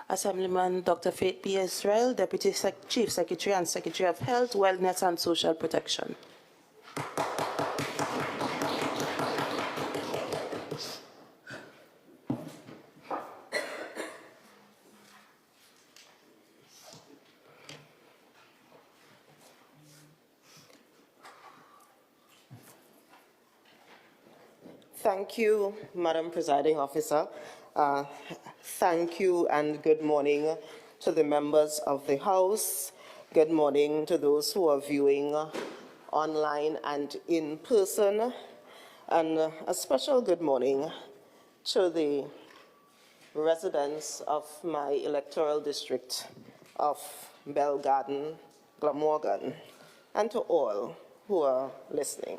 Assemblyman Dr. Faith B.Yisrael, Deputy Chief Secretary and Secretary of Health, Wellness and Social Protection. Thank you, Madam Presiding Officer. Thank you and good morning to the members of the House. Good morning to those who are viewing online and in person. And a special good morning to the residents of my electoral district of Bell Garden, Glamorgan, and to all who are listening.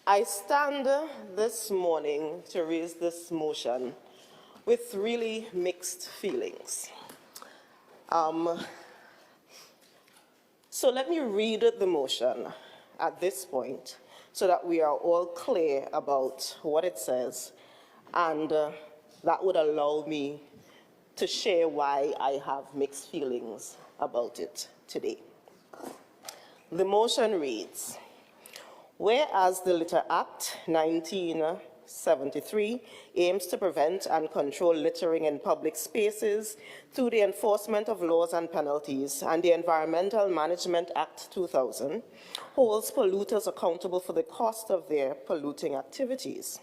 I stand this morning to raise this motion with really mixed feelings. So let me read the motion at this point so that we are all clear about what it says, and that would allow me to share why I have mixed feelings about it today. The motion reads, whereas the Litter Act 1973 aims to prevent and control littering in public spaces through the enforcement of laws and penalties, and the Environmental Management Act 2000 holds polluters accountable for the cost of their polluting activities.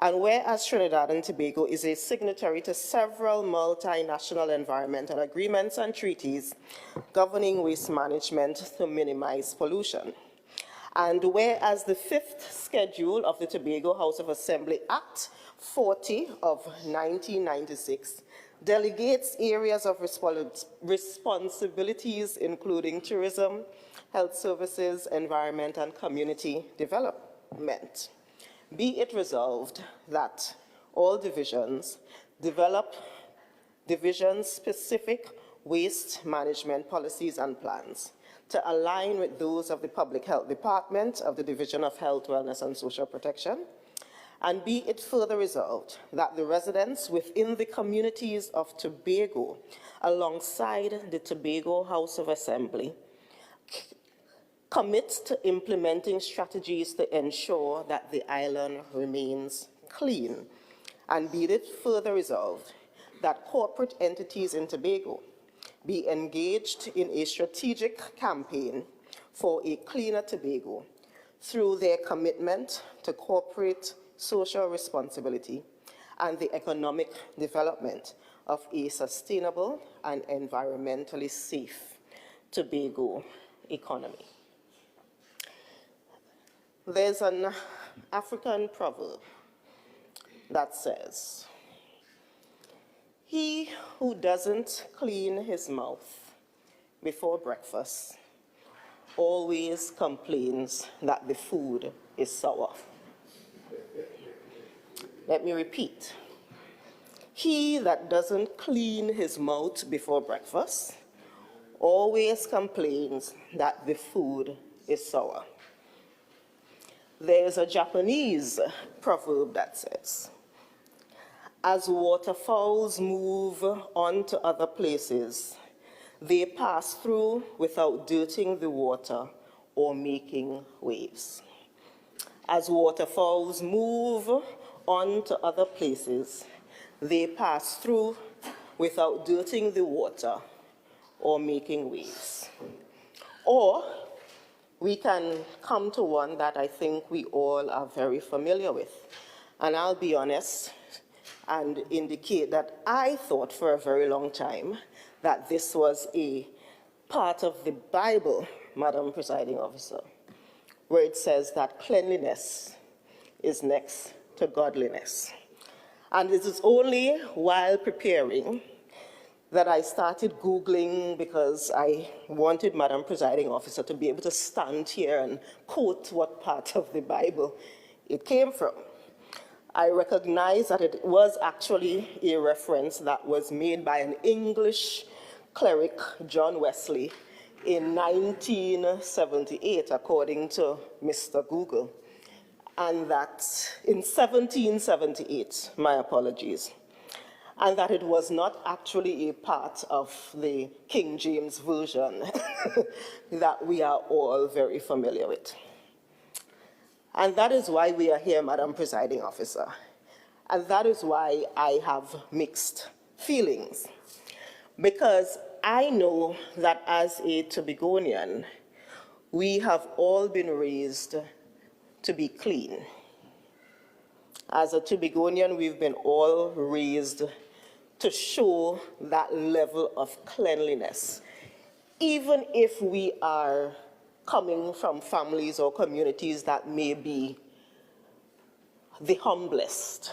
And whereas Trinidad and Tobago is a signatory to several multinational environmental agreements and treaties governing waste management to minimize pollution. And whereas the 5th schedule of the Tobago House of Assembly Act 40 of 1996 delegates areas of responsibilities including tourism, health services, environment, and community development. Be it resolved that all divisions develop division-specific waste management policies and plans to align with those of the Public Health Department of the Division of Health, Wellness and Social Protection, and be it further resolved that the residents within the communities of Tobago, alongside the Tobago House of Assembly, commit to implementing strategies to ensure that the island remains clean, and be it further resolved that corporate entities in Tobago be engaged in a strategic campaign for a cleaner Tobago through their commitment to corporate social responsibility and the economic development of a sustainable and environmentally safe Tobago economy. There's an African proverb that says, he who doesn't clean his mouth before breakfast always complains that the food is sour. Let me repeat. He that doesn't clean his mouth before breakfast always complains that the food is sour. There's a Japanese proverb that says, as waterfowls move on to other places, they pass through without dirtying the water or making waves. As waterfowls move on to other places, they pass through without dirtying the water or making waves. Or we can come to one that I think we all are very familiar with. And I'll be honest and indicate that I thought for a very long time that this was a part of the Bible, Madam Presiding Officer, where it says that cleanliness is next to godliness. And it is only while preparing that I started Googling, because I wanted Madam Presiding Officer to be able to stand here and quote what part of the Bible it came from. I recognize that it was actually a reference that was made by an English cleric, John Wesley, in 1978, according to Mr. Google. And that in 1778, my apologies. and that it was not actually a part of the King James Version that we are all very familiar with. And that is why we are here, Madam Presiding Officer. And that is why I have mixed feelings. Because I know that as a Tobagonian, we have all been raised to be clean. As a Tobagonian, we've been all raised to show that level of cleanliness. Even if we are coming from families or communities that may be the humblest,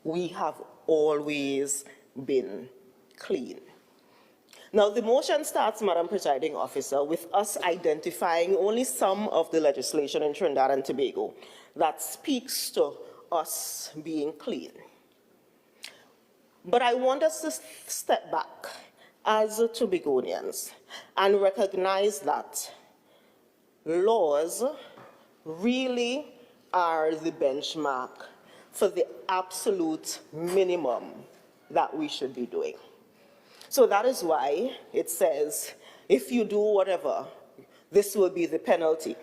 we have always been clean. Now, the motion starts, Madam Presiding Officer, with us identifying only some of the legislation in Trinidad and Tobago that speaks to us being clean. But I want us to step back as Tobagonians and recognize that laws really are the benchmark for the absolute minimum that we should be doing. So that is why it says, if you do whatever, this will be the penalty.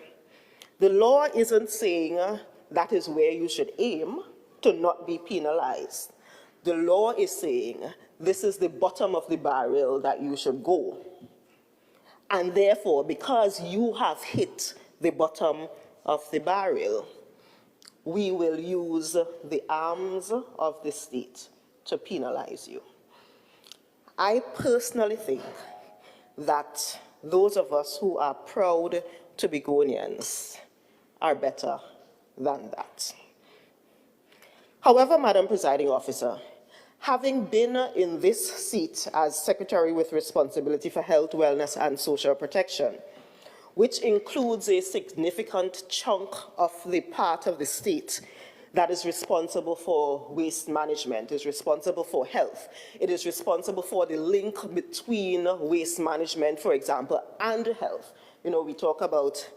The law isn't saying that is where you should aim to not be penalized. The law is saying this is the bottom of the barrel that you should go. And therefore, because you have hit the bottom of the barrel, we will use the arms of the state to penalize you. I personally think that those of us who are proud Tobagonians are better than that. However, Madam Presiding Officer, having been in this seat as Secretary with responsibility for health, wellness, and social protection, which includes a significant chunk of the part of the state that is responsible for waste management, is responsible for health. It is responsible for the link between waste management, for example, and health. You know, we talk about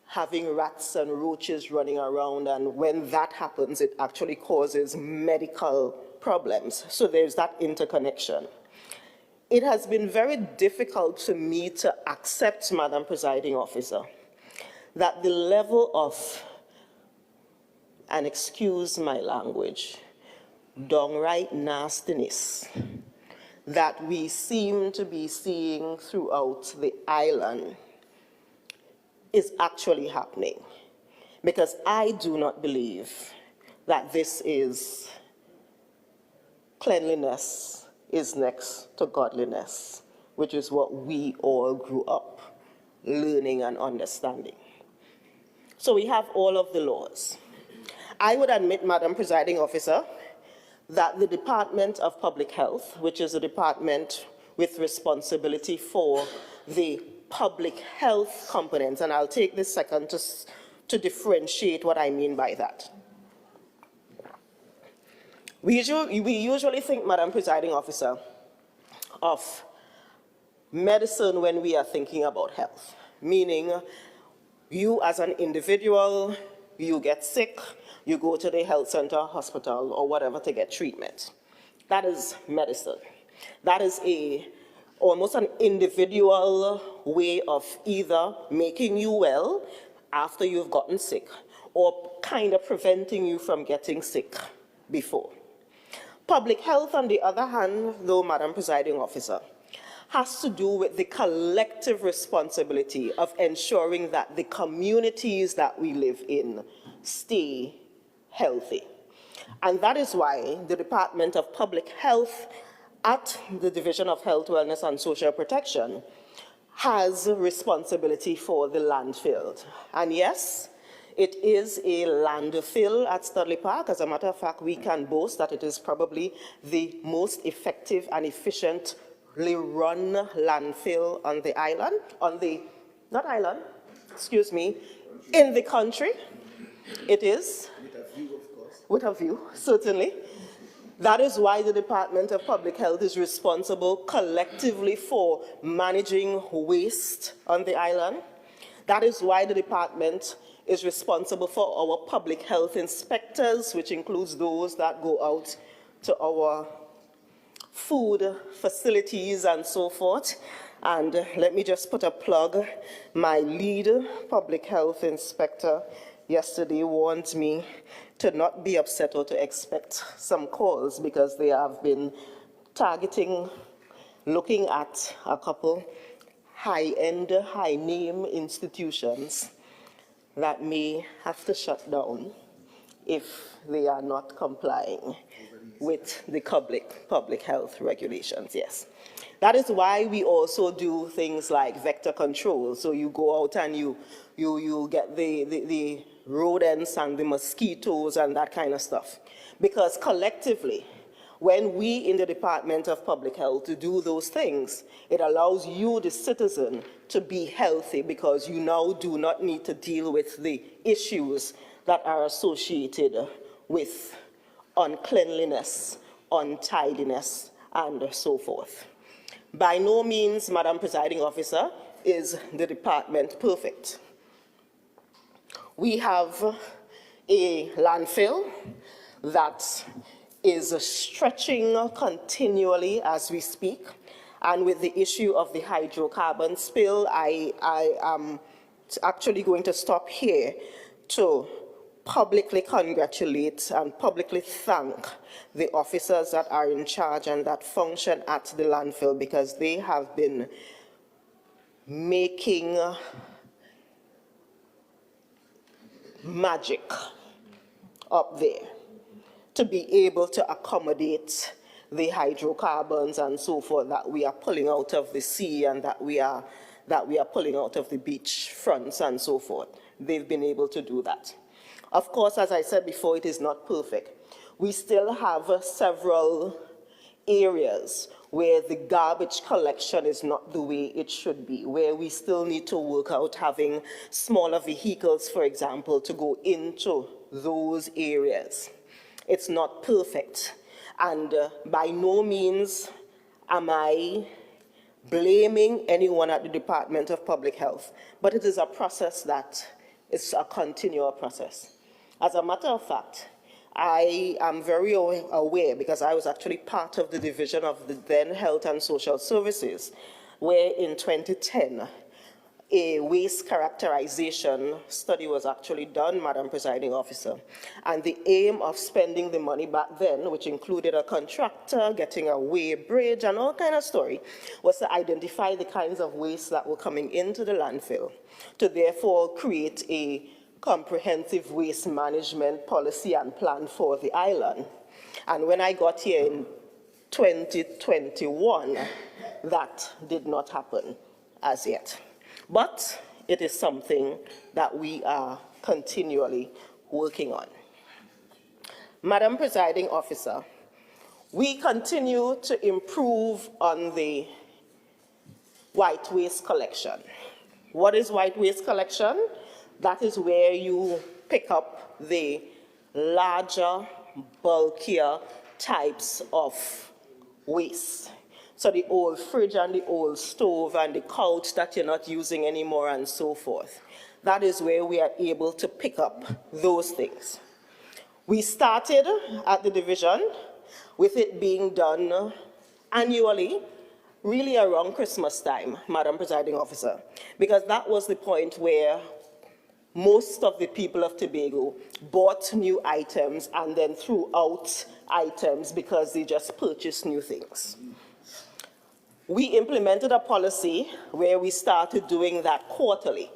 having rats and roaches running around, and when that happens, it actually causes medical problems. So there's that interconnection. It has been very difficult for me to accept, Madam Presiding Officer, that the level of, and excuse my language, downright nastiness that we seem to be seeing throughout the island is actually happening. Because I do not believe that this is cleanliness is next to godliness, which is what we all grew up learning and understanding. So we have all of the laws. I would admit, Madam Presiding Officer, that the Department of Public Health, which is a department with responsibility for the public health components, and I'll take this second to differentiate what I mean by that. We usually think, Madam Presiding Officer, of medicine when we are thinking about health, meaning you as an individual, you get sick, you go to the health center, hospital, or whatever to get treatment. That is medicine. That is almost an individual way of either making you well after you've gotten sick or kind of preventing you from getting sick before. Public health, on the other hand, though, Madam Presiding Officer, has to do with the collective responsibility of ensuring that the communities that we live in stay healthy. And that is why the Department of Public Health at the Division of Health, Wellness, and Social Protection has responsibility for the landfill. And yes, it is a landfill at Studley Park. As a matter of fact, we can boast that it is probably the most effective and efficiently run landfill on the island, in the country. It is. With a view, of course. With a view, certainly. That is why the Department of Public Health is responsible collectively for managing waste on the island. That is why the department is responsible for our public health inspectors, which includes those that go out to our food facilities and so forth. And let me just put a plug. My lead public health inspector yesterday warned me to not be upset or to expect some calls because they have been targeting, looking at a couple high-end, high-name institutions that may have to shut down if they are not complying with the public health regulations, yes. That is why we also do things like vector control. So you go out and you get the rodents and the mosquitoes and that kind of stuff. Because collectively, when we in the Department of Public Health do those things, it allows you, the citizen, to be healthy because you now do not need to deal with the issues that are associated with uncleanliness, untidiness, and so forth. By no means, Madam Presiding Officer, is the department perfect. We have a landfill that is stretching continually as we speak. And with the issue of the hydrocarbon spill, I am actually going to stop here to publicly congratulate and publicly thank the officers that are in charge and that function at the landfill because they have been making magic up there to be able to accommodate the hydrocarbons and so forth that we are pulling out of the sea and that we are pulling out of the beach fronts and so forth. They've been able to do that. Of course, as I said before, it is not perfect. We still have several areas where the garbage collection is not the way it should be, where we still need to work out having smaller vehicles, for example, to go into those areas. It's not perfect. And by no means am I blaming anyone at the Department of Public Health, but it is a process that is a continual process. As a matter of fact, I am very aware, because I was actually part of the division of the then Health and Social Services, where in 2010, a waste characterization study was actually done, Madam Presiding Officer. And the aim of spending the money back then, which included a contractor, getting a weighbridge, and all kind of story, was to identify the kinds of waste that were coming into the landfill, to therefore create a comprehensive waste management policy and plan for the island. And when I got here in 2021, that did not happen as yet. But it is something that we are continually working on. Madam Presiding Officer, we continue to improve on the white waste collection. What is white waste collection? That is where you pick up the larger, bulkier types of waste. So the old fridge and the old stove and the couch that you're not using anymore and so forth. That is where we are able to pick up those things. We started at the division with it being done annually, really around Christmas time, Madam Presiding Officer, because that was the point where most of the people of Tobago bought new items and then threw out items because they just purchased new things. We implemented a policy where we started doing that quarterly.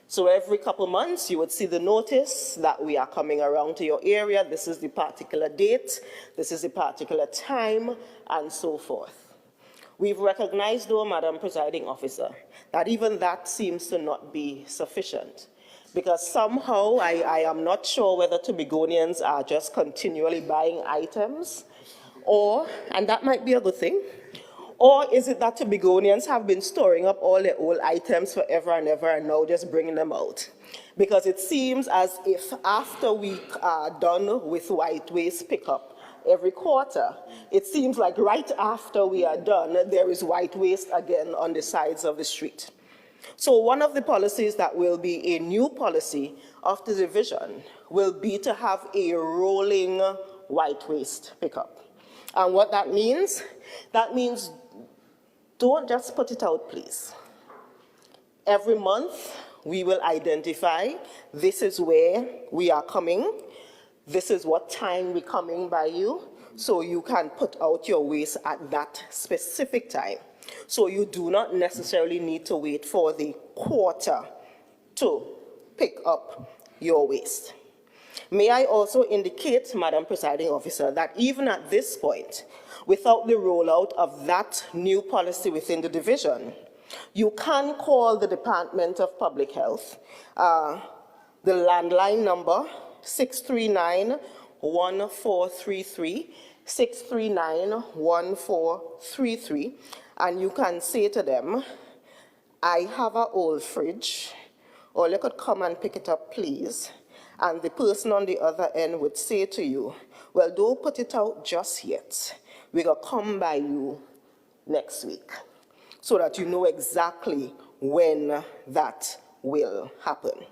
So every couple months, you would see the notice that we are coming around to your area. This is the particular date, this is the particular time, and so forth. We've recognized, though, Madam Presiding Officer, that even that seems to not be sufficient. Because somehow, I am not sure whether Tobagonians are just continually buying items, or, and that might be a good thing, or is it that Tobagonians have been storing up all their old items forever and ever and now just bringing them out? Because it seems as if after we are done with white waste pickup every quarter, it seems like right after we are done, there is white waste again on the sides of the street. So one of the policies that will be a new policy of the division will be to have a rolling white waste pickup. And what that means don't just put it out, please. Every month, we will identify this is where we are coming, this is what time we're coming by you, so you can put out your waste at that specific time. So you do not necessarily need to wait for the quarter to pick up your waste. May I also indicate, Madam Presiding Officer, that even at this point, without the rollout of that new policy within the division, you can call the Department of Public Health, the landline number 639-1433, 639-1433, and you can say to them, I have an old fridge, or you could come and pick it up, please. And the person on the other end would say to you, well, don't put it out just yet. We're going to come by you next week, so that you know exactly when that will happen.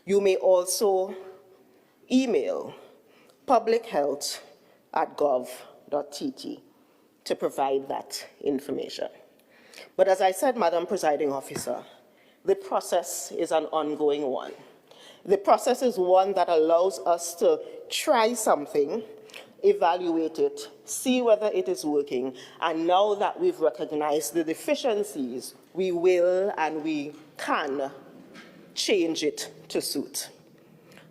You may also email publichealth@gov.tt to provide that information. But as I said, Madam Presiding Officer, the process is an ongoing one. The process is one that allows us to try something, evaluate it, see whether it is working, and now that we've recognized the deficiencies, we will and we can change it to suit.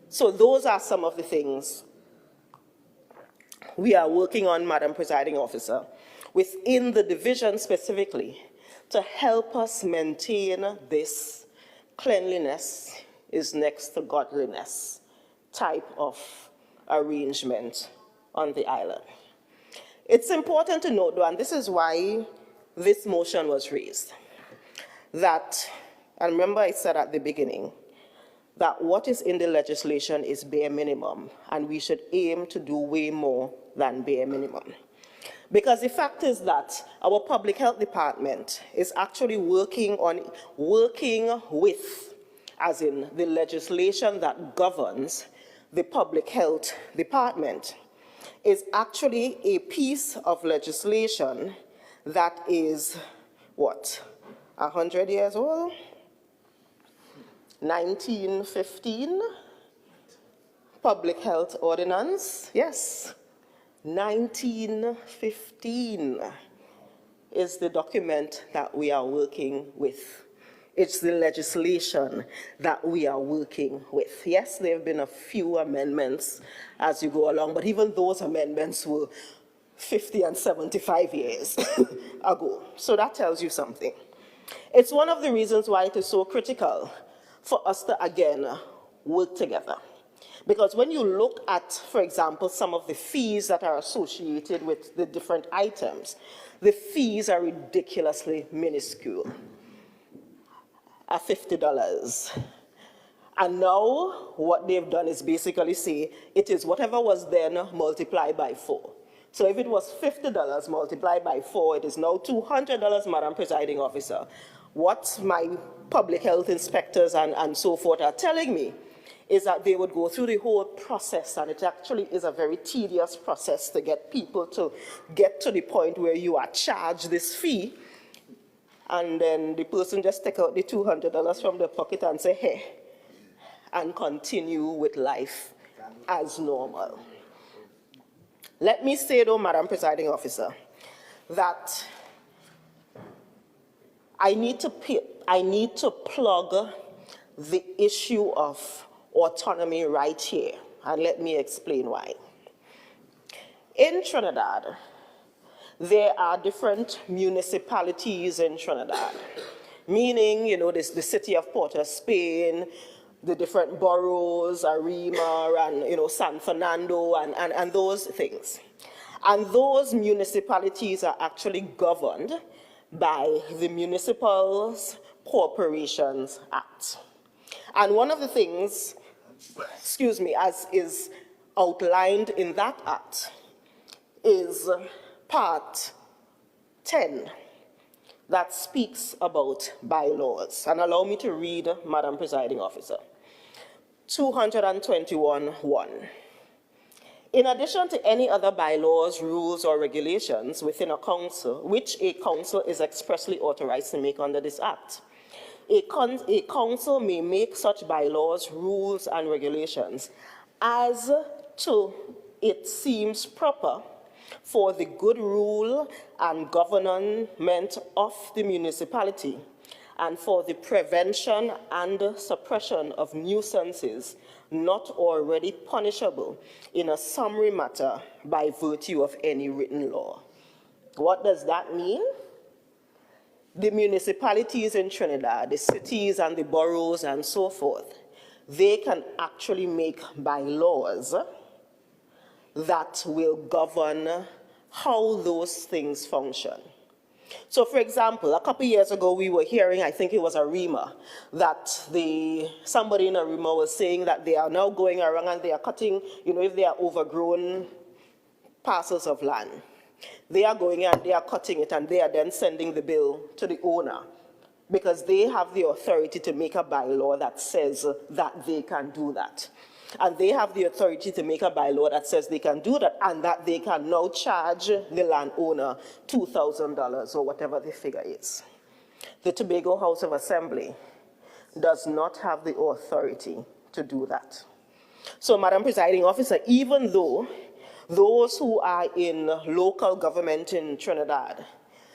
So those are some of the things we are working on, Madam Presiding Officer, within the division specifically, to help us maintain this cleanliness is next to godliness type of arrangement on the island. It's important to note, though, and this is why this motion was raised, that, and remember I said at the beginning, that what is in the legislation is bare minimum, and we should aim to do way more than bare minimum. Because the fact is that our public health department is actually working with, as in the legislation that governs the public health department, is actually a piece of legislation that is, what, 100 years old? 1915 Public Health Ordinance, yes. 1915 is the document that we are working with. It's the legislation that we are working with. Yes, there have been a few amendments as you go along, but even those amendments were 50 and 75 years ago. So that tells you something. It's one of the reasons why it is so critical for us to, again, work together. Because when you look at, for example, some of the fees that are associated with the different items, the fees are ridiculously minuscule. At $50. And now what they've done is basically say it is whatever was then multiplied by 4. So if it was $50 multiplied by 4, it is now $200, Madam Presiding Officer. What my public health inspectors and so forth are telling me is that they would go through the whole process, and it actually is a very tedious process to get people to get to the point where you are charged this fee, and then the person just take out the $200 from the pocket and say, hey, and continue with life as normal. Let me say, though, Madam Presiding Officer, that I need to plug the issue of autonomy right here, and let me explain why. In Trinidad, there are different municipalities in Trinidad, meaning, you know, the city of Port of Spain, the different boroughs, Arima, and, you know, San Fernando, and those things. And those municipalities are actually governed by the Municipal Corporations Act. And one of the things, as is outlined in that act, is Part 10 that speaks about bylaws. And allow me to read, Madam Presiding Officer. 221(1). In addition to any other bylaws, rules, or regulations within a council, which a council is expressly authorized to make under this Act, a council may make such bylaws, rules, and regulations as to it seems proper for the good rule and government of the municipality and for the prevention and suppression of nuisances not already punishable in a summary matter by virtue of any written law. What does that mean? The municipalities in Trinidad, the cities and the boroughs and so forth, they can actually make bylaws that will govern how those things function. So, for example, a couple years ago, we were hearing, I think it was a REMA, that somebody in a REMA was saying that they are now going around and they are cutting, if they are overgrown parcels of land, they are going and they are cutting it and they are then sending the bill to the owner because they have the authority to make a bylaw that says that they can do that. And they have the authority to make a bylaw that says they can do that and that they can now charge the landowner $2,000 or whatever the figure is. The Tobago House of Assembly does not have the authority to do that. So, Madam Presiding Officer, even though those who are in local government in Trinidad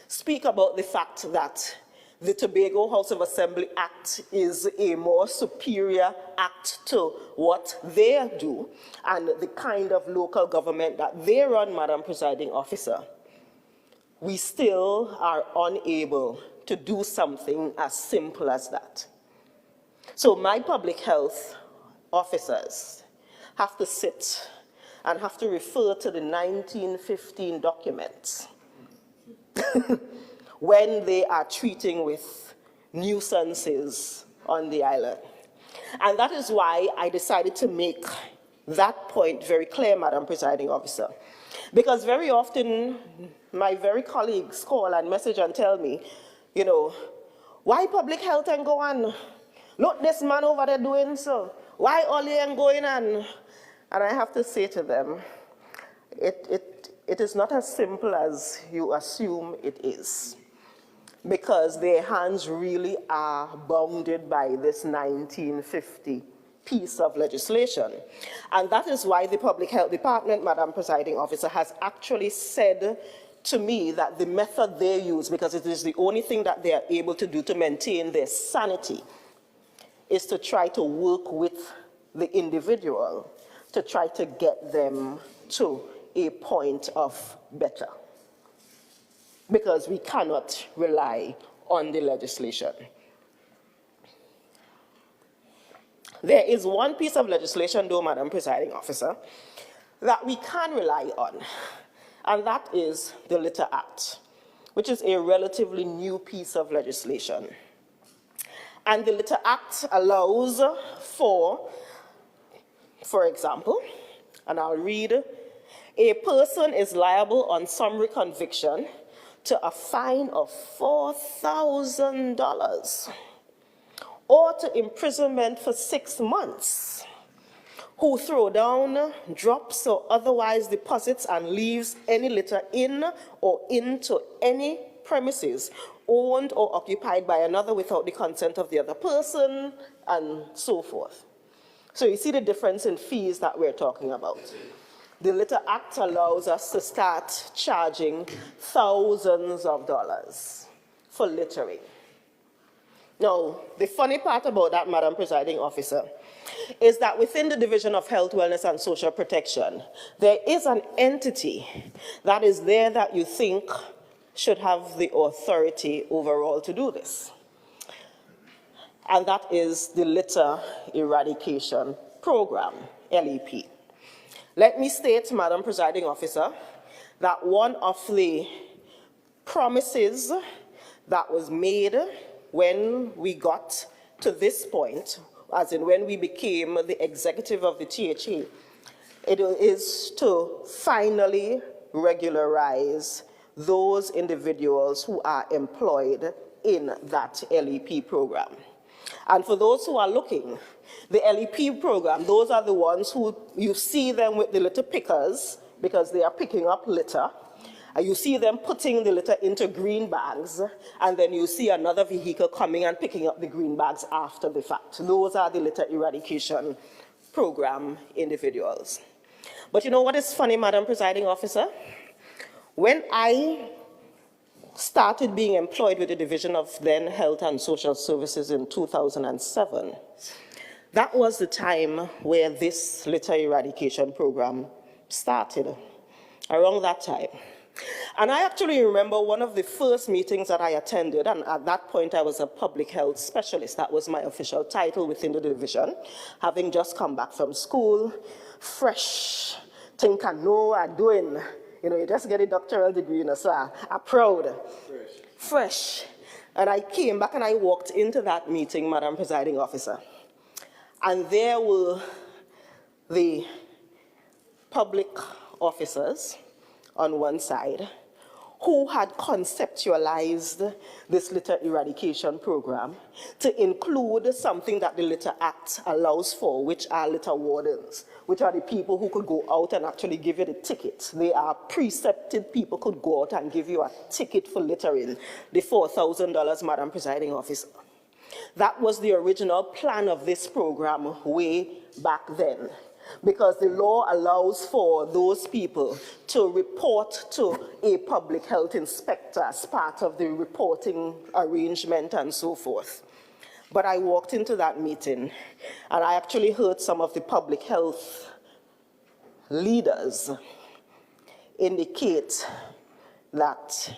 speak about the fact that the Tobago House of Assembly Act is a more superior act to what they do and the kind of local government that they run, Madam Presiding Officer, we still are unable to do something as simple as that. So my public health officers have to sit and have to refer to the 1915 documents when they are treating with nuisances on the island. And that is why I decided to make that point very clear, Madam Presiding Officer. Because very often, my very colleagues call and message and tell me, why public health ain't go on? Look, this man over there doing so. Why all he ain't going on? And I have to say to them, it is not as simple as you assume it is, because their hands really are bounded by this 1950 piece of legislation. And that is why the Public Health Department, Madam Presiding Officer, has actually said to me that the method they use, because it is the only thing that they are able to do to maintain their sanity, is to try to work with the individual to try to get them to a point of better. Because we cannot rely on the legislation. There is one piece of legislation, though, Madam Presiding Officer, that we can rely on, and that is the Litter Act, which is a relatively new piece of legislation. And the Litter Act allows for example, and I'll read, a person is liable on summary conviction to a fine of $4,000 or to imprisonment for 6 months, who throw down, drops, or otherwise deposits and leaves any litter in or into any premises owned or occupied by another without the consent of the other person, and so forth. So you see the difference in fees that we're talking about. The Litter Act allows us to start charging thousands of dollars for littering. Now, the funny part about that, Madam Presiding Officer, is that within the Division of Health, Wellness, and Social Protection, there is an entity that is there that you think should have the authority overall to do this. And that is the Litter Eradication Program, LEP. Let me state, Madam Presiding Officer, that one of the promises that was made when we got to this point, as in when we became the executive of the THA, it is to finally regularize those individuals who are employed in that LEP program. And for those who are looking, the LEP program, those are the ones who you see them with the litter pickers because they are picking up litter. And you see them putting the litter into green bags, and then you see another vehicle coming and picking up the green bags after the fact. Those are the litter eradication program individuals. But you know what is funny, Madam Presiding Officer? When I started being employed with the Division of then Health and Social Services in 2007, that was the time where this litter eradication program started, around that time. And I actually remember one of the first meetings that I attended, and at that point I was a public health specialist. That was my official title within the division, having just come back from school, fresh, think I know I'm doing. You know, you just get a doctoral degree, you know, so I'm proud. Fresh. And I came back and I walked into that meeting, Madam Presiding Officer, and there were the public officers on one side who had conceptualized this litter eradication program to include something that the Litter Act allows for, which are litter wardens, which are the people who could go out and actually give you the ticket. They are precepted people who could go out and give you a ticket for littering, the $4,000, Madam Presiding Officer. That was the original plan of this program way back then, because the law allows for those people to report to a public health inspector as part of the reporting arrangement and so forth. But I walked into that meeting and I actually heard some of the public health leaders indicate that,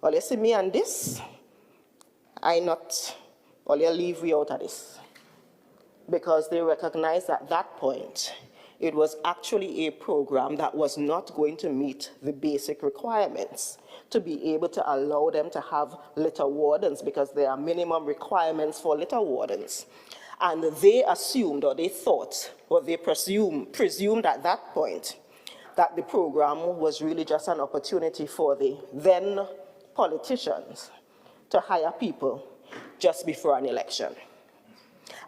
well, you see me and this, you leave we out of this. Because they recognized at that point it was actually a program that was not going to meet the basic requirements to be able to allow them to have litter wardens, because there are minimum requirements for litter wardens. And they assumed, or they thought, or they presumed at that point that the program was really just an opportunity for the then politicians to hire people just before an election.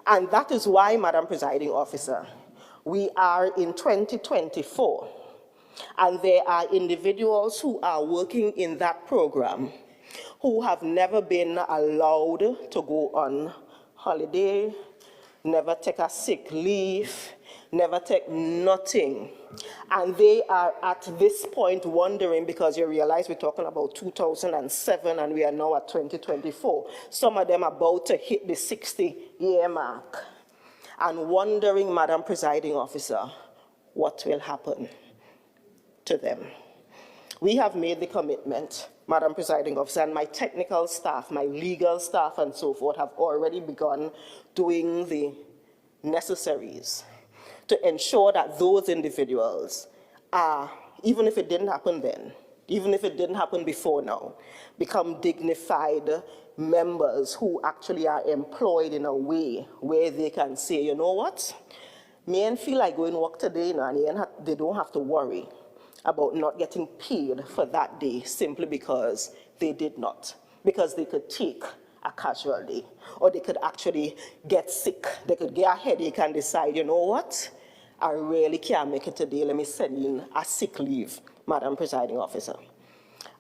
And that is why, Madam Presiding Officer, we are in 2024, and there are individuals who are working in that program who have never been allowed to go on holiday, never take a sick leave, never take nothing. And they are at this point wondering, because you realize we're talking about 2007 and we are now at 2024. Some of them are about to hit the 60-year mark and wondering, Madam Presiding Officer, what will happen to them. We have made the commitment, Madam Presiding Officer, and my technical staff, my legal staff and so forth have already begun doing the necessaries to ensure that those individuals are, even if it didn't happen then, even if it didn't happen before now, become dignified members who actually are employed in a way where they can say, you know what, me and feel like going work today, you know, and they don't have to worry about not getting paid for that day simply because they did not, because they could take a casual day, or they could actually get sick. They could get a headache and decide, you know what, I really can't make it today, let me send in a sick leave, Madam Presiding Officer.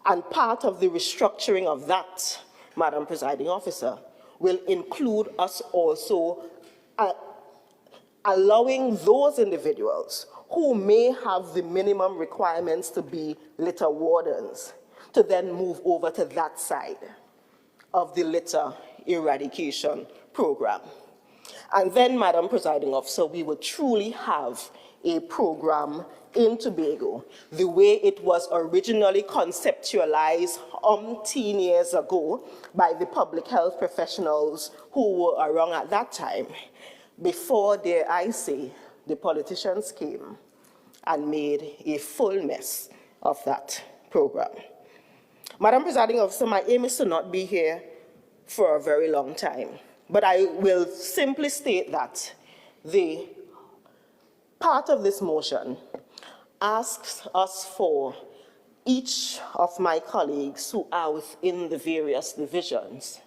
And part of the restructuring of that, Madam Presiding Officer, will include us also allowing those individuals who may have the minimum requirements to be litter wardens to then move over to that side of the litter eradication program. And then, Madam Presiding Officer, we will truly have a program in Tobago the way it was originally conceptualized umpteen years ago by the public health professionals who were around at that time, before, dare I say, the politicians came and made a full mess of that program. Madam Presiding Officer, my aim is to not be here for a very long time, but I will simply state that the part of this motion asks us for each of my colleagues who are within the various divisions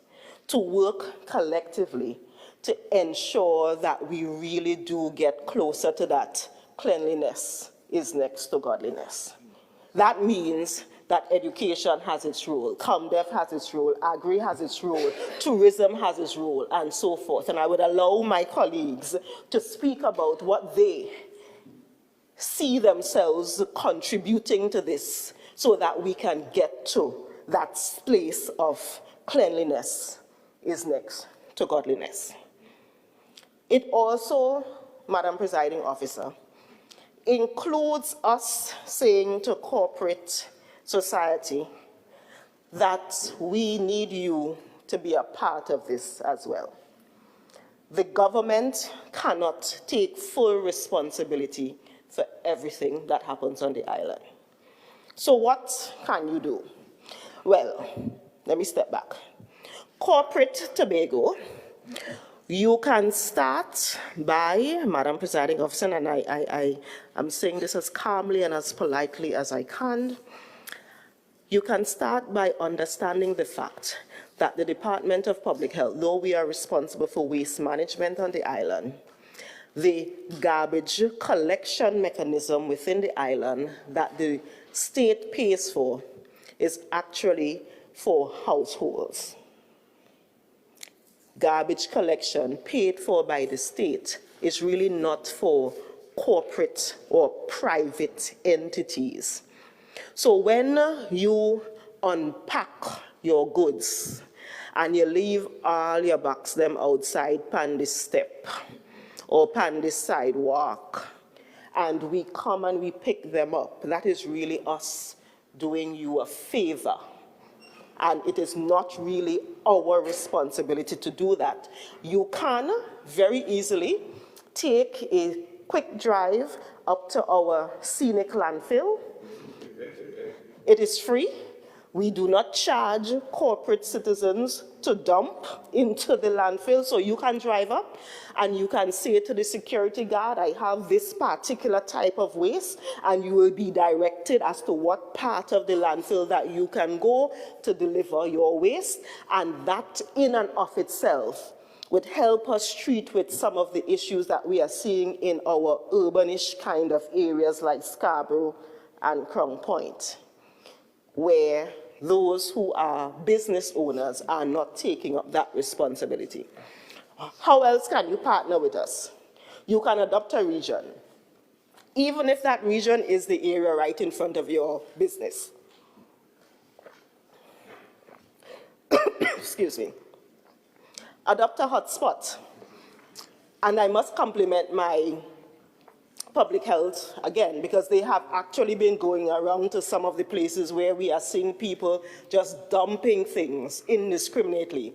to work collectively to ensure that we really do get closer to that cleanliness is next to godliness. That means that education has its role, ComDev has its role, Agri has its role, tourism has its role, and so forth. And I would allow my colleagues to speak about what they see themselves contributing to this so that we can get to that place of cleanliness is next to godliness. It also, Madam Presiding Officer, includes us saying to corporate society that we need you to be a part of this as well. The government cannot take full responsibility for everything that happens on the island. So what can you do? Well, let me step back. Corporate Tobago, you can start by, Madam Presiding Officer, and I am saying this as calmly and as politely as I can, you can start by understanding the fact that the Department of Public Health, though we are responsible for waste management on the island, the garbage collection mechanism within the island that the state pays for is actually for households. Garbage collection paid for by the state is really not for corporate or private entities. So when you unpack your goods and you leave all your box them outside pan the step or pan the sidewalk, and we come and we pick them up, that is really us doing you a favor. And it is not really our responsibility to do that. You can very easily take a quick drive up to our scenic landfill. It is free. We do not charge corporate citizens to dump into the landfill, so you can drive up and you can say to the security guard, I have this particular type of waste, and you will be directed as to what part of the landfill that you can go to deliver your waste, and that in and of itself would help us treat with some of the issues that we are seeing in our urbanish kind of areas like Scarborough and Crown Point, where those who are business owners are not taking up that responsibility. How else can you partner with us? You can adopt a region, even if that region is the area right in front of your business. Excuse me. Adopt a hotspot. And I must compliment my public health again, because they have actually been going around to some of the places where we are seeing people just dumping things indiscriminately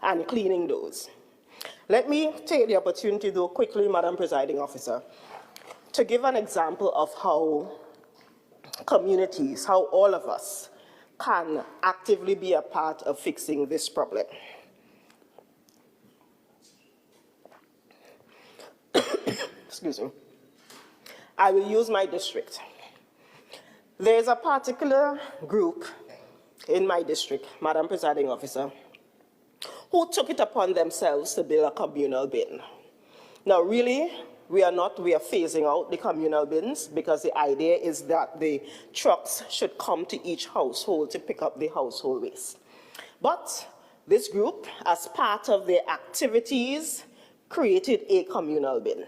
and cleaning those. Let me take the opportunity, though, quickly, Madam Presiding Officer, to give an example of how communities, how all of us can actively be a part of fixing this problem. Excuse me. I will use my district. There's a particular group in my district, Madam Presiding Officer, who took it upon themselves to build a communal bin. Now, really, we are phasing out the communal bins, because the idea is that the trucks should come to each household to pick up the household waste. But this group, as part of their activities, created a communal bin.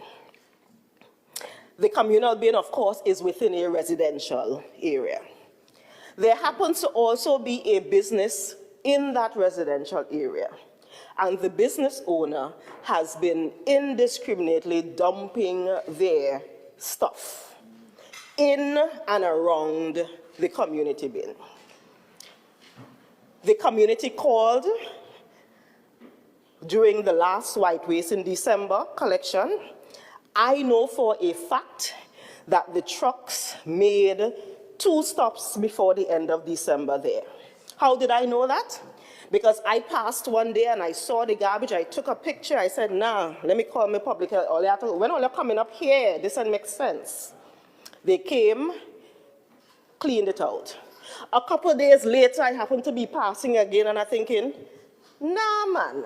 The communal bin, of course, is within a residential area. There happens to also be a business in that residential area, and the business owner has been indiscriminately dumping their stuff in and around the community bin. The community called during the last white waste in December collection. I know for a fact that the trucks made 2 stops before the end of December there. How did I know that? Because I passed one day and I saw the garbage, I took a picture, I said, nah, let me call my public health. When all you're coming up here, this doesn't make sense. They came, cleaned it out. A couple of days later, I happened to be passing again and I'm thinking, nah, man,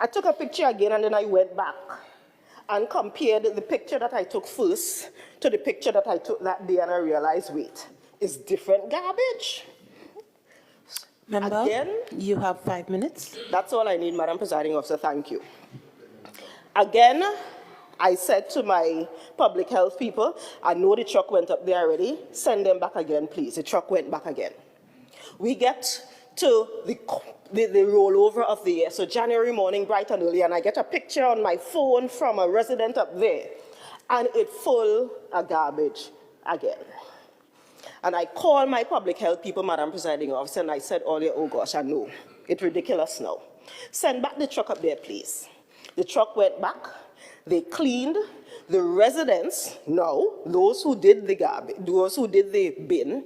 I took a picture again and then I went back and compared the picture that I took first to the picture that I took that day, and I realized, wait, it's different garbage. Member, Again, you have 5 minutes. that's all I need, Madam Presiding Officer. Thank you. Again, I said to my public health people, I know the truck went up there already. Send them back again, please. The truck went back again. We get to the rollover of the year. So January morning, bright and early, and I get a picture on my phone from a resident up there, and it's full of garbage again. And I call my public health people, Madam Presiding Officer, and I said, oh gosh, I know. It's ridiculous now. Send back the truck up there, please. The truck went back. They cleaned. The residents, now, those who did the garbage, those who did the bin,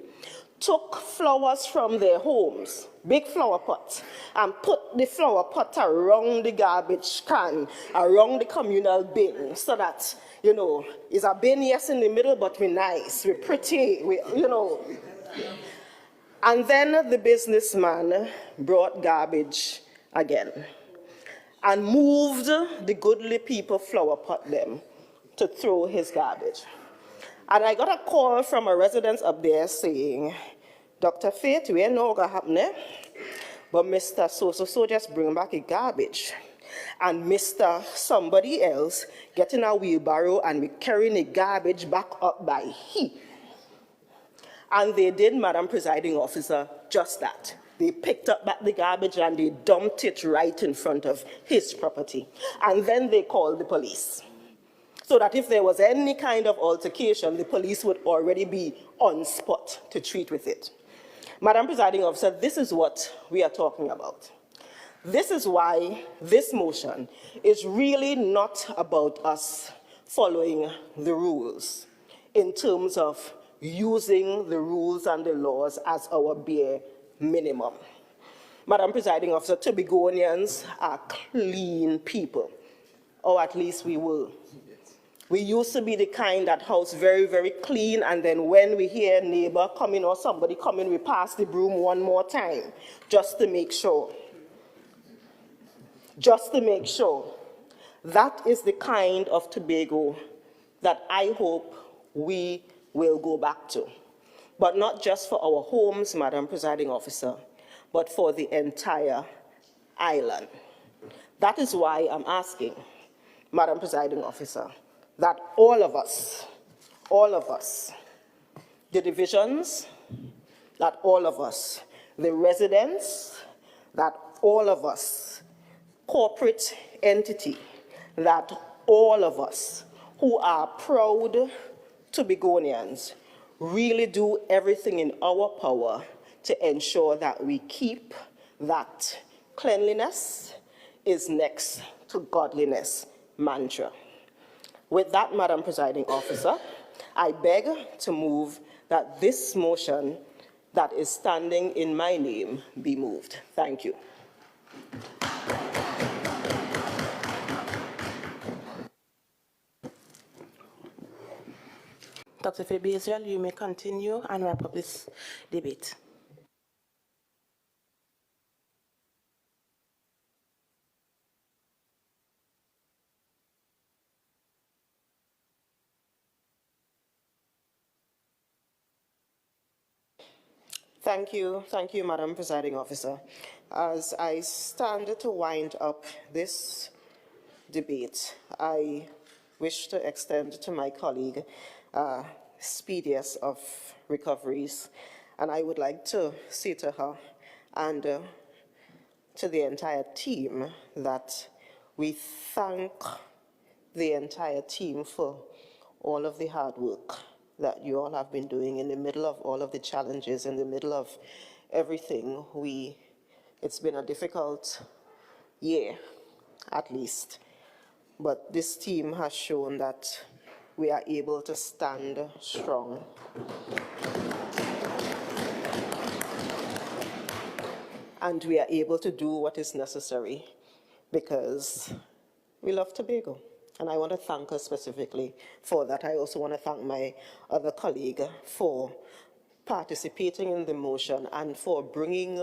took flowers from their homes, big flower pots, and put the flower pot around the garbage can, around the communal bin, so that, you know, it's a bin, yes, in the middle, but we're nice, we're pretty, you know. And then the businessman brought garbage again and moved the goodly people flower pot them to throw his garbage. And I got a call from a resident up there saying, Dr. Faith, we know what's happening, but Mr. So just bring back a garbage. And Mr. somebody else getting a wheelbarrow and we carrying the garbage back up by he. And they did, Madam Presiding Officer, just that. They picked up back the garbage and they dumped it right in front of his property. And then they called the police, so that if there was any kind of altercation, the police would already be on spot to treat with it. Madam Presiding Officer, this is what we are talking about. This is why this motion is really not about us following the rules in terms of using the rules and the laws as our bare minimum. Madam Presiding Officer, Tobagonians are clean people, or at least we were. We used to be the kind that house very, very clean, and then when we hear a neighbor coming or somebody coming, we pass the broom one more time, just to make sure. Just to make sure. That is the kind of Tobago that I hope we will go back to. But not just for our homes, Madam Presiding Officer, but for the entire island. That is why I'm asking, Madam Presiding Officer, that all of us, the divisions, that all of us, the residents, that all of us, corporate entity, that all of us who are proud Tobagonians really do everything in our power to ensure that we keep that cleanliness is next to godliness mantra. With that, Madam Presiding Officer, I beg to move that this motion that is standing in my name be moved. Thank you. Dr. B.Yisrael, you may continue and wrap up this debate. Thank you, Madam Presiding Officer. As I stand to wind up this debate, I wish to extend to my colleague speediest of recoveries, and I would like to say to her and to the entire team that we thank the entire team for all of the hard work that you all have been doing in the middle of all of the challenges, in the middle of everything. It's been a difficult year, at least, but this team has shown that we are able to stand strong. And we are able to do what is necessary because we love Tobago. And I want to thank her specifically for that. I also want to thank my other colleague for participating in the motion and for bringing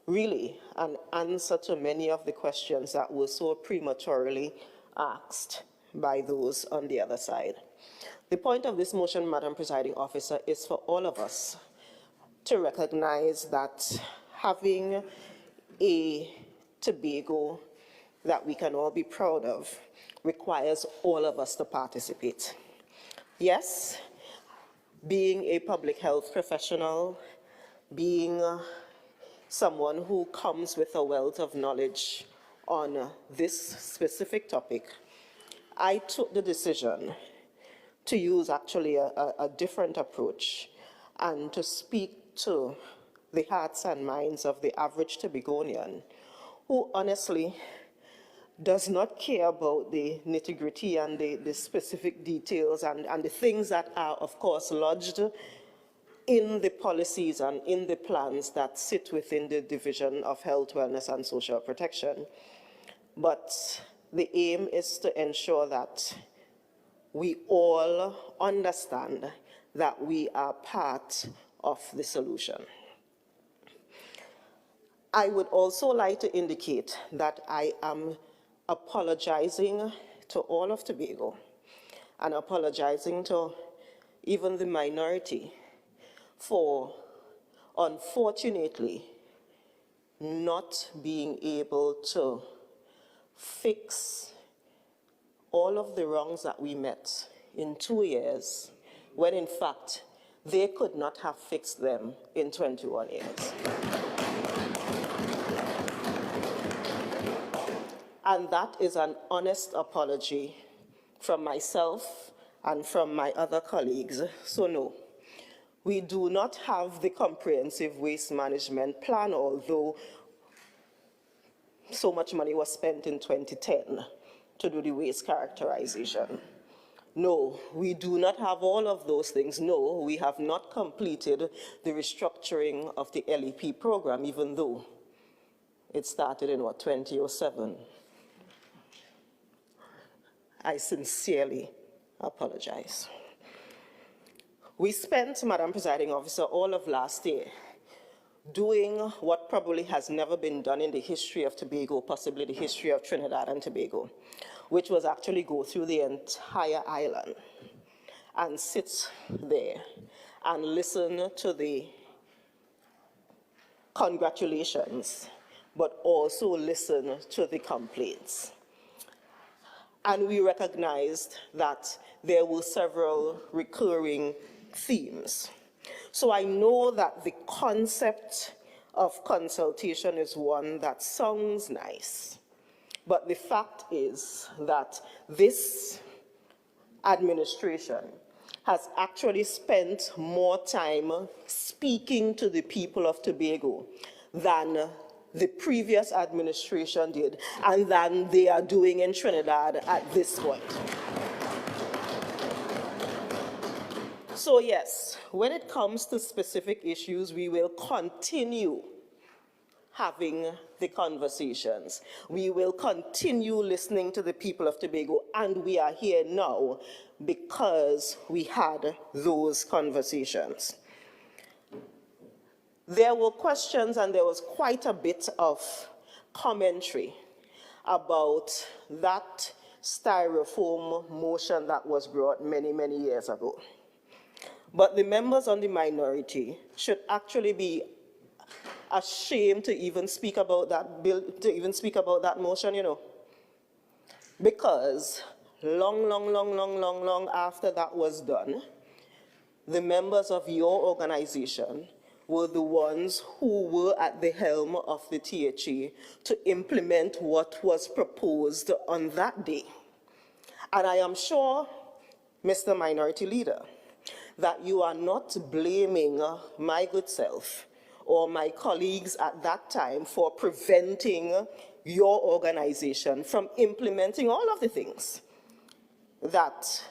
really an answer to many of the questions that were so prematurely asked by those on the other side. The point of this motion, Madam Presiding Officer, is for all of us to recognize that having a Tobago that we can all be proud of requires all of us to participate. Yes, being a public health professional, being someone who comes with a wealth of knowledge on this specific topic, I took the decision to use actually a different approach and to speak to the hearts and minds of the average Tobagonian, who honestly does not care about the nitty-gritty and the specific details and the things that are, of course, lodged in the policies and in the plans that sit within the Division of Health, Wellness and Social Protection. But the aim is to ensure that we all understand that we are part of the solution. I would also like to indicate that I am apologizing to all of Tobago and apologizing to even the minority for, unfortunately, not being able to fix all of the wrongs that we met in 2 years, when in fact they could not have fixed them in 21 years. And that is an honest apology from myself and from my other colleagues. So no, we do not have the comprehensive waste management plan, although so much money was spent in 2010 to do the waste characterization. No, we do not have all of those things. No, we have not completed the restructuring of the LEP program, even though it started in, 2007. I sincerely apologize. We spent, Madam Presiding Officer, all of last year doing what probably has never been done in the history of Tobago, possibly the history of Trinidad and Tobago, which was actually go through the entire island and sit there and listen to the congratulations, but also listen to the complaints. And we recognized that there were several recurring themes. So I know that the concept of consultation is one that sounds nice, but the fact is that this administration has actually spent more time speaking to the people of Tobago than the previous administration did, and than they are doing in Trinidad at this point. So yes, when it comes to specific issues, we will continue having the conversations. We will continue listening to the people of Tobago, and we are here now because we had those conversations. There were questions and there was quite a bit of commentary about that styrofoam motion that was brought many, many years ago. But the members on the minority should actually be ashamed to even speak about that bill, to even speak about that motion, you know. Because long after that was done, the members of your organization were the ones who were at the helm of the THE to implement what was proposed on that day. And I am sure, Mr. Minority Leader, that you are not blaming my good self or my colleagues at that time for preventing your organization from implementing all of the things that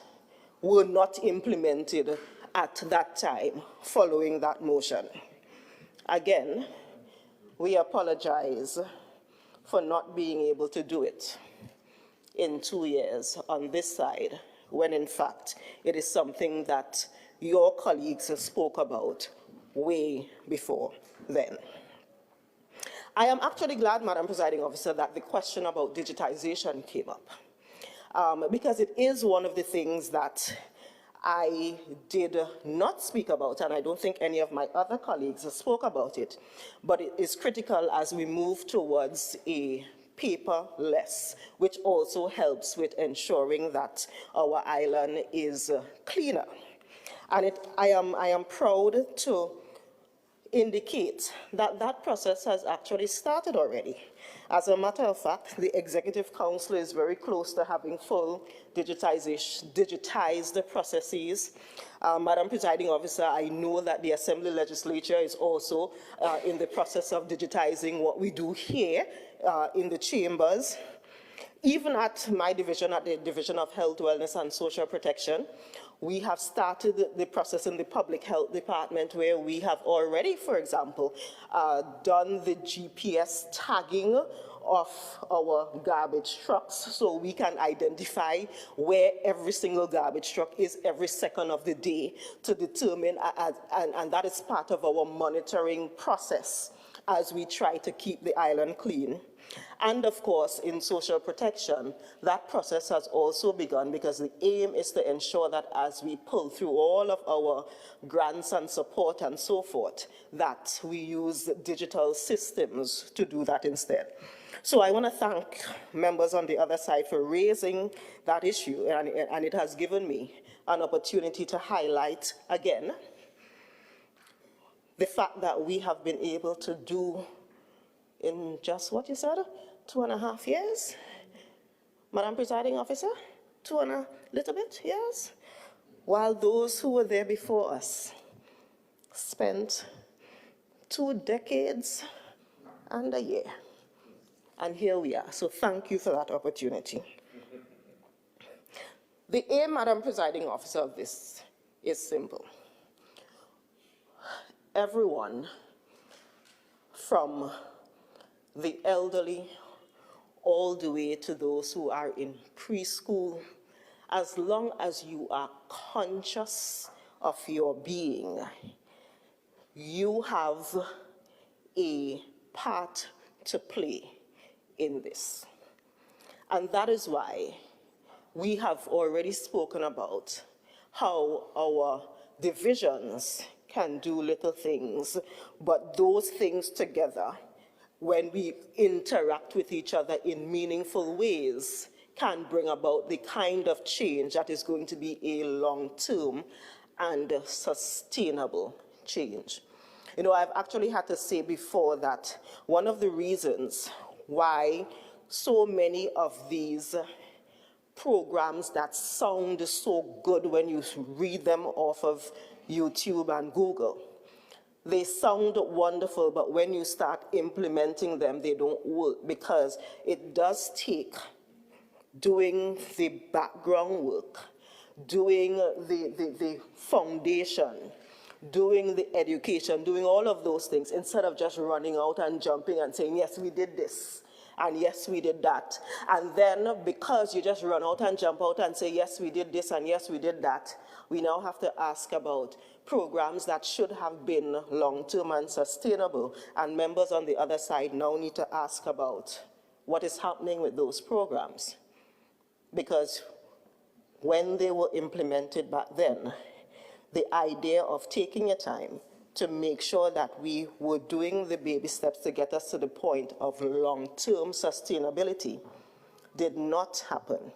were not implemented at that time following that motion. Again, we apologize for not being able to do it in 2 years on this side, when in fact it is something that your colleagues spoke about way before then. I am actually glad, Madam Presiding Officer, that the question about digitization came up, because it is one of the things that I did not speak about, and I don't think any of my other colleagues spoke about it, but it is critical as we move towards a paperless, which also helps with ensuring that our island is cleaner. And I am proud to indicate that that process has actually started already. As a matter of fact, the Executive Council is very close to having full digitized processes. Madam Presiding Officer, I know that the Assembly Legislature is also in the process of digitizing what we do here in the chambers. Even at my division, at the Division of Health, Wellness and Social Protection, we have started the process in the Public Health Department where we have already, for example, done the GPS tagging of our garbage trucks so we can identify where every single garbage truck is every second of the day to determine, and that is part of our monitoring process as we try to keep the island clean. And of course, in social protection, that process has also begun because the aim is to ensure that as we pull through all of our grants and support and so forth, that we use digital systems to do that instead. So I want to thank members on the other side for raising that issue, and it has given me an opportunity to highlight again the fact that we have been able to do in just what you said, 2.5 years, Madam Presiding Officer, 2 and a little bit years, while those who were there before us spent 2 decades and a year. And here we are, so thank you for that opportunity. The aim, Madam Presiding Officer, of this is simple. Everyone from the elderly all the way to those who are in preschool, as long as you are conscious of your being, you have a part to play in this. And that is why we have already spoken about how our divisions can do little things, but those things together, when we interact with each other in meaningful ways, can bring about the kind of change that is going to be a long-term and sustainable change. You know, I've actually had to say before that one of the reasons why so many of these programs that sound so good when you read them off of YouTube and Google, they sound wonderful, but when you start implementing them, they don't work, because it does take doing the background work, doing the foundation, doing the education, doing all of those things, instead of just running out and jumping and saying, yes, we did this, and yes, we did that. And then because you just run out and jump out and say, yes, we did this, and yes, we did that, we now have to ask about programs that should have been long-term and sustainable. And members on the other side now need to ask about what is happening with those programs. Because when they were implemented back then, the idea of taking your time to make sure that we were doing the baby steps to get us to the point of long-term sustainability did not happen,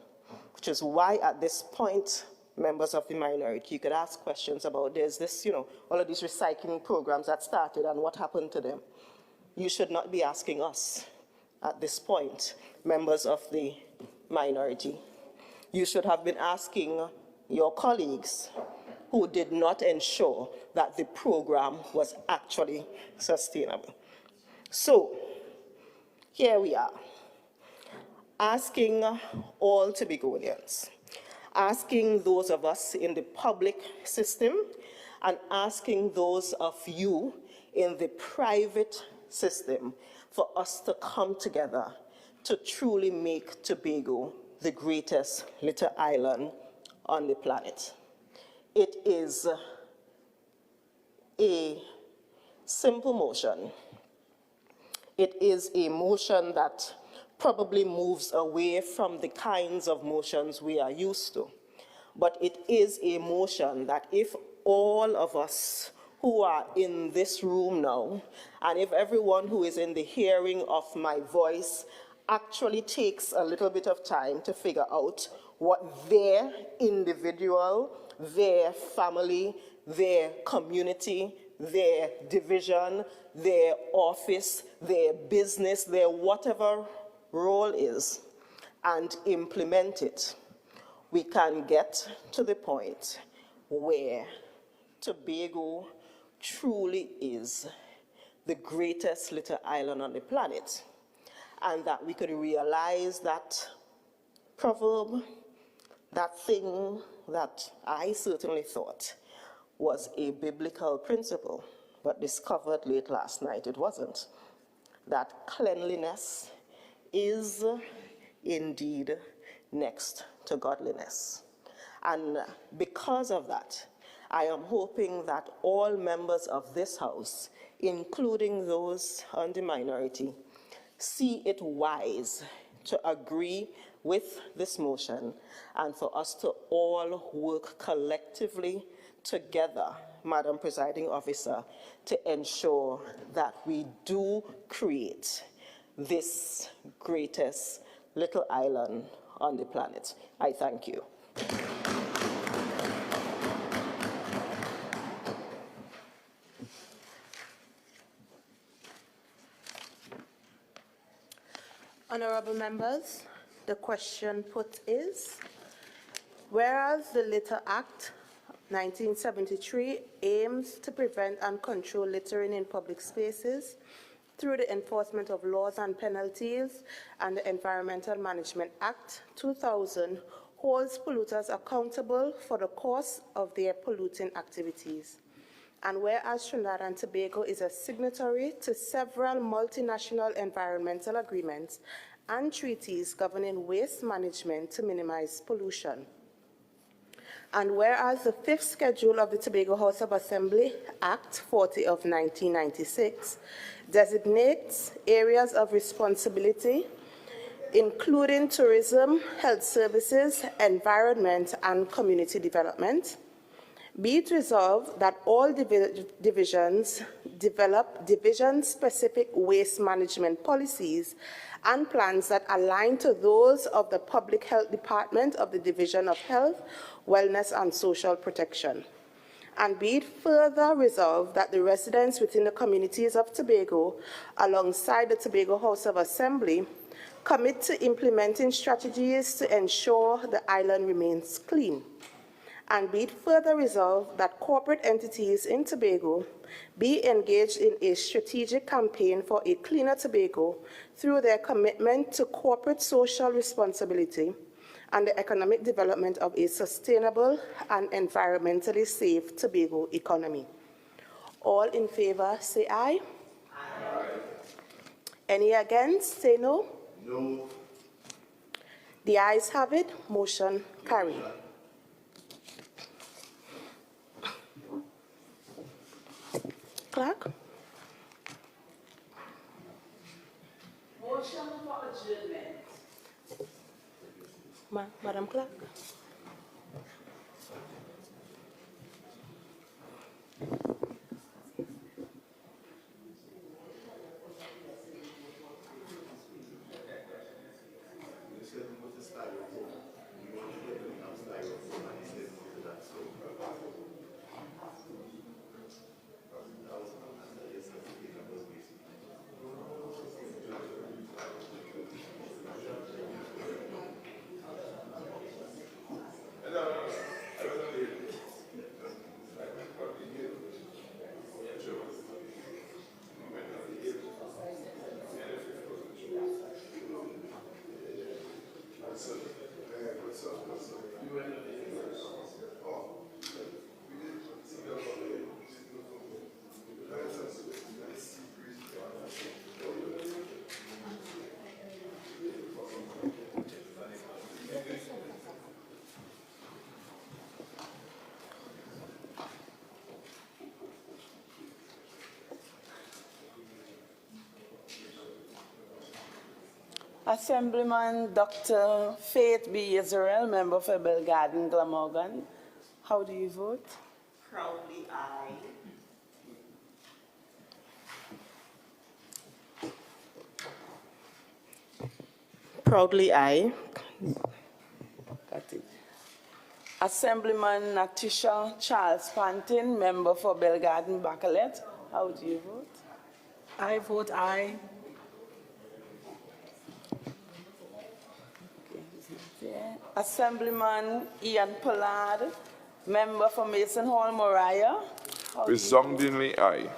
which is why at this point, members of the minority, you could ask questions about this, all of these recycling programs that started and what happened to them. You should not be asking us at this point, members of the minority. You should have been asking your colleagues who did not ensure that the program was actually sustainable. So, here we are, asking all Tobagonians, asking those of us in the public system, and asking those of you in the private system for us to come together to truly make Tobago the greatest little island on the planet. It is a simple motion. It is a motion that probably moves away from the kinds of motions we are used to. But it is a motion that if all of us who are in this room now, and if everyone who is in the hearing of my voice actually takes a little bit of time to figure out what their individual, their family, their community, their division, their office, their business, their whatever role is, and implement it, we can get to the point where Tobago truly is the greatest little island on the planet, and that we could realize that proverb, that thing that I certainly thought was a biblical principle, but discovered late last night it wasn't, that cleanliness is indeed next to godliness. And because of that, I am hoping that all members of this House, including those on the minority, see it wise to agree with this motion and for us to all work collectively together, Madam Presiding Officer, to ensure that we do create this greatest little island on the planet. I thank you. Honorable members, the question put is, whereas the Litter Act 1973 aims to prevent and control littering in public spaces through the enforcement of laws and penalties, and the Environmental Management Act 2000 holds polluters accountable for the cost of their polluting activities. And whereas Trinidad and Tobago is a signatory to several multinational environmental agreements and treaties governing waste management to minimize pollution. And whereas the fifth schedule of the Tobago House of Assembly Act 40 of 1996 designates areas of responsibility, including tourism, health services, environment, and community development. Be it resolved that all divisions develop division-specific waste management policies and plans that align to those of the Public Health Department of the Division of Health, Wellness and Social Protection. And be it further resolved that the residents within the communities of Tobago, alongside the Tobago House of Assembly, commit to implementing strategies to ensure the island remains clean. And be it further resolved that corporate entities in Tobago be engaged in a strategic campaign for a cleaner Tobago through their commitment to corporate social responsibility and the economic development of a sustainable and environmentally safe Tobago economy. All in favor, say aye. Aye. Any against, say no. No. The ayes have it, motion carried. Clerk? Motion for adjournment. Madam Clerk? Assemblyman Dr. Faith B.Yisrael, member for Belgarden, Glamorgan. How do you vote? Proudly aye. Proudly aye. Got it. Assemblyman Natisha Charles Pantin, member for Belgarden, Bacalet. How do you vote? I vote aye. Okay, he's not there. Assemblyman Ian Pollard, member for Mason Hall, Moriah. How do you vote? Resoundingly aye.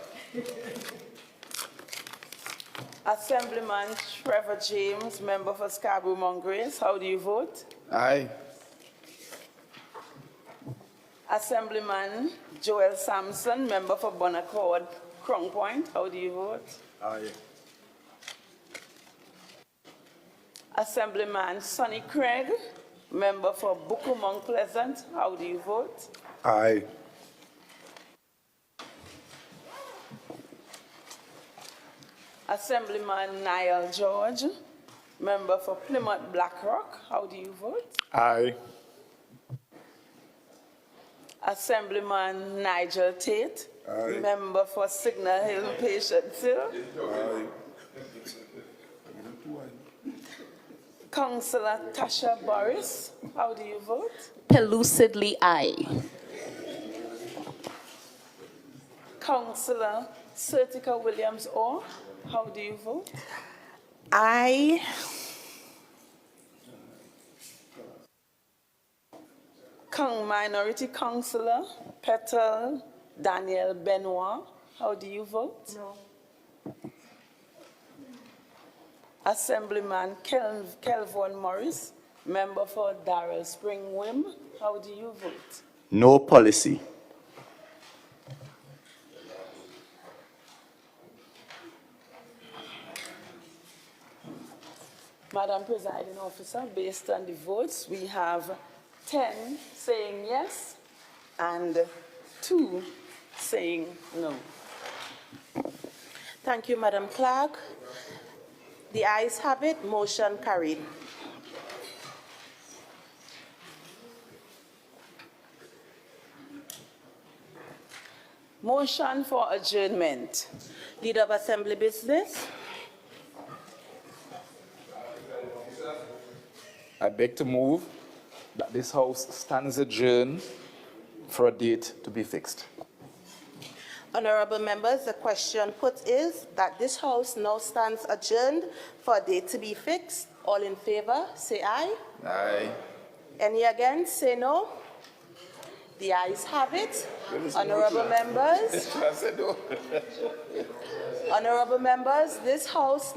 Assemblyman Trevor James, member for Scarborough Mount Grace. How do you vote? Aye. Assemblyman Joel Sampson, member for Bonaccord, Crown Point. How do you vote? Aye. Assemblyman Sonny Craig, member for Buku Mount Pleasant. How do you vote? Aye. Assemblyman Niall George, member for Plymouth Blackrock. How do you vote? Aye. Assemblyman Nigel Tate, Aye. member for Signal Hill Patience Hill. Aye. Councillor Tasha Boris, how do you vote? Pellucidly aye. Councillor Sertica Williams Orr, how do you vote? Aye. Minority Councillor Petal Daniel Benoit, how do you vote? No. Assemblyman Kelvin Morris, member for Darrell Spring Wim, how do you vote? No policy. Madam Presiding Officer, based on the votes, we have 10 saying yes and 2 saying no. Thank you, Madam Clerk. The ayes have it, motion carried. Motion for adjournment. Leader of Assembly Business. I beg to move that this House stands adjourned for a date to be fixed. Honorable members, the question put is that this House now stands adjourned for a date to be fixed. All in favor, say aye. Aye. Any against, say no. The ayes have it. Honorable members, honorable members, this House